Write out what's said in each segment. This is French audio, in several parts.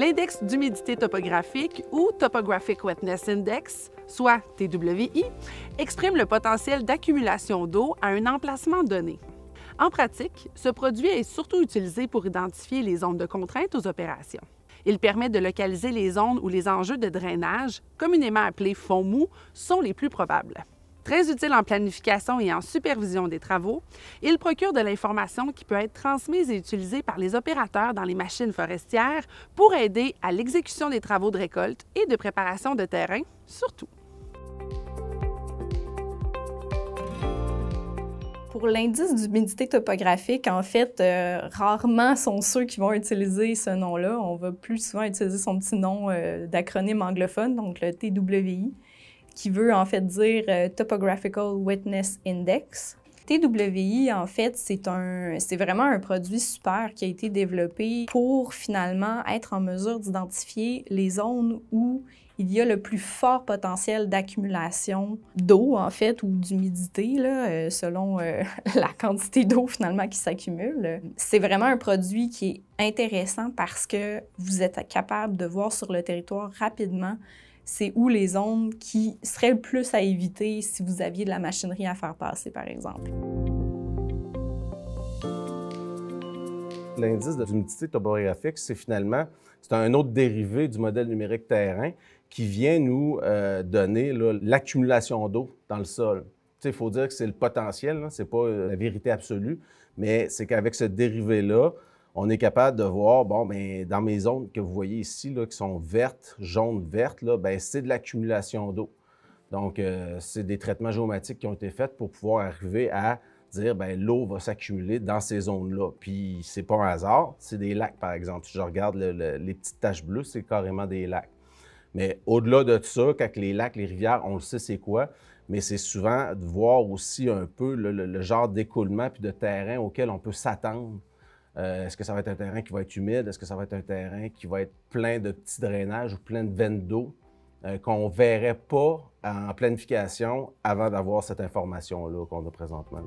L'index d'humidité topographique ou Topographic Wetness Index, soit TWI, exprime le potentiel d'accumulation d'eau à un emplacement donné. En pratique, ce produit est surtout utilisé pour identifier les zones de contrainte aux opérations. Il permet de localiser les zones où les enjeux de drainage, communément appelés fonds mous, sont les plus probables. Très utile en planification et en supervision des travaux, il procure de l'information qui peut être transmise et utilisée par les opérateurs dans les machines forestières pour aider à l'exécution des travaux de récolte et de préparation de terrain, surtout. Pour l'indice d'humidité topographique, en fait, rarement sont ceux qui vont utiliser ce nom-là. On va plus souvent utiliser son petit nom d'acronyme anglophone, donc le TWI, qui veut en fait dire Topographical Wetness Index. TWI, en fait, c'est vraiment un produit super qui a été développé pour finalement être en mesure d'identifier les zones où il y a le plus fort potentiel d'accumulation d'eau, en fait, ou d'humidité, selon la quantité d'eau, finalement, qui s'accumule. C'est vraiment un produit qui est intéressant parce que vous êtes capable de voir sur le territoire rapidement c'est où les zones qui seraient le plus à éviter si vous aviez de la machinerie à faire passer, par exemple. L'indice d'humidité topographique, c'est un autre dérivé du modèle numérique terrain qui vient nous donner l'accumulation d'eau dans le sol. Il faut dire que c'est le potentiel, ce n'est pas la vérité absolue, mais c'est qu'avec ce dérivé-là, on est capable de voir, bon, bien, dans mes zones que vous voyez ici, là, qui sont vertes, jaunes, vertes, c'est de l'accumulation d'eau. Donc, c'est des traitements géomatiques qui ont été faits pour pouvoir arriver à dire, bien, l'eau va s'accumuler dans ces zones-là. Puis, c'est pas un hasard, c'est des lacs, par exemple. Si je regarde les petites taches bleues, c'est carrément des lacs. Mais au-delà de ça, quand les lacs, les rivières, on le sait c'est quoi, mais c'est souvent de voir aussi un peu le genre d'écoulement puis de terrain auquel on peut s'attendre. Est-ce que ça va être un terrain qui va être humide? Est-ce que ça va être un terrain qui va être plein de petits drainages ou plein de veines d'eau qu'on ne verrait pas en planification avant d'avoir cette information-là qu'on a présentement?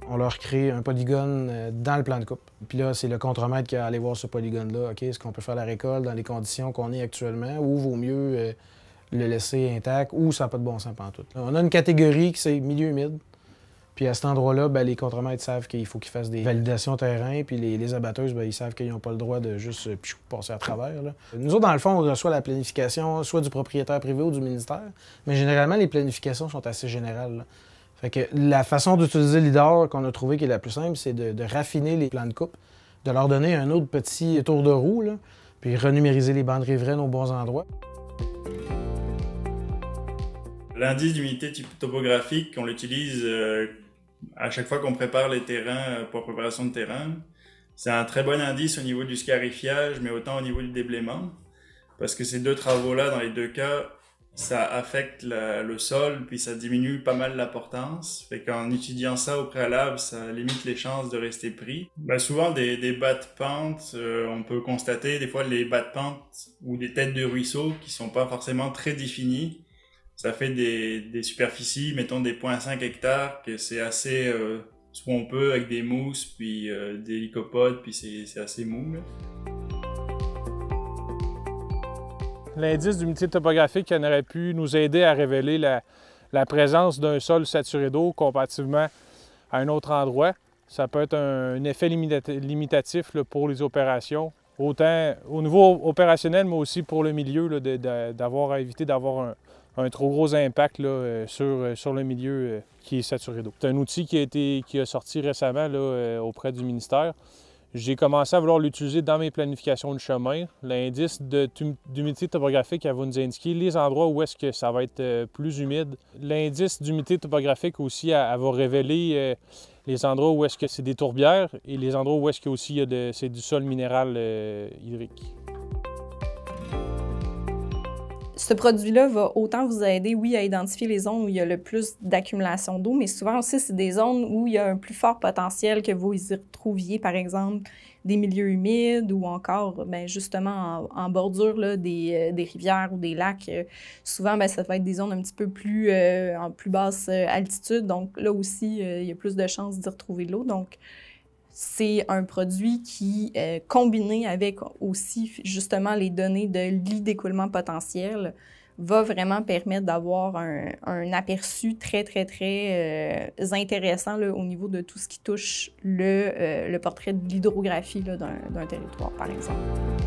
On leur crée un polygone dans le plan de coupe. Puis là, c'est le contremaître qui va aller voir ce polygone-là. OK, est-ce qu'on peut faire la récolte dans les conditions qu'on est actuellement ou vaut mieux le laisser intact ou ça n'a pas de bon sens pantoute? On a une catégorie qui c'est milieu humide. Puis à cet endroit-là, les contremaîtres savent qu'il faut qu'ils fassent des validations terrain, puis les abatteuses, ils savent qu'ils n'ont pas le droit de juste passer à travers. Là. Nous autres, dans le fond, on reçoit la planification soit du propriétaire privé ou du ministère, mais généralement, les planifications sont assez générales. Là. Fait que la façon d'utiliser l'IDAR qu'on a trouvé qui est la plus simple, c'est de raffiner les plans de coupe, de leur donner un autre petit tour de roue, là, puis renumériser les bandes riveraines aux bons endroits. L'indice d'humidité topographique, on l'utilise à chaque fois qu'on prépare les terrains pour préparation de terrain. C'est un très bon indice au niveau du scarifiage, mais autant au niveau du déblaiement. Parce que ces deux travaux-là, dans les deux cas, ça affecte le sol, puis ça diminue pas mal la portance. Fait qu'en étudiant ça au préalable, ça limite les chances de rester pris. Souvent, des bas de pente, on peut constater des fois les bas de pente ou des têtes de ruisseaux qui sont pas forcément très définies. Ça fait des superficies, mettons des 0,5 hectares, que c'est assez swampeux avec des mousses, puis des lycopodes, puis c'est assez mou. Là. L'indice d'humidité topographique qui aurait pu nous aider à révéler la présence d'un sol saturé d'eau comparativement à un autre endroit. Ça peut être un effet limitatif là, pour les opérations, autant au niveau opérationnel, mais aussi pour le milieu, d'avoir à éviter d'avoir un trop gros impact là, sur le milieu qui est saturé d'eau. C'est un outil qui a sorti récemment là, auprès du ministère. J'ai commencé à vouloir l'utiliser dans mes planifications de chemin. L'indice d'humidité topographique, elle va nous indiquer les endroits où est-ce que ça va être plus humide. L'indice d'humidité topographique aussi, elle va révéler les endroits où est-ce que c'est des tourbières et les endroits où est-ce que aussi c'est du sol minéral hydrique. Ce produit-là va autant vous aider, oui, à identifier les zones où il y a le plus d'accumulation d'eau, mais souvent aussi, c'est des zones où il y a un plus fort potentiel que vous y retrouviez, par exemple, des milieux humides ou encore, justement, en bordure là, des rivières ou des lacs. Souvent, ça va être des zones un petit peu plus en plus basse altitude. Donc là aussi, il y a plus de chances d'y retrouver de l'eau. Donc, c'est un produit qui, combiné avec aussi justement les données de lit d'écoulement potentiel, va vraiment permettre d'avoir un aperçu très, très, très intéressant là, au niveau de tout ce qui touche le portrait de l'hydrographie là, d'un territoire, par exemple.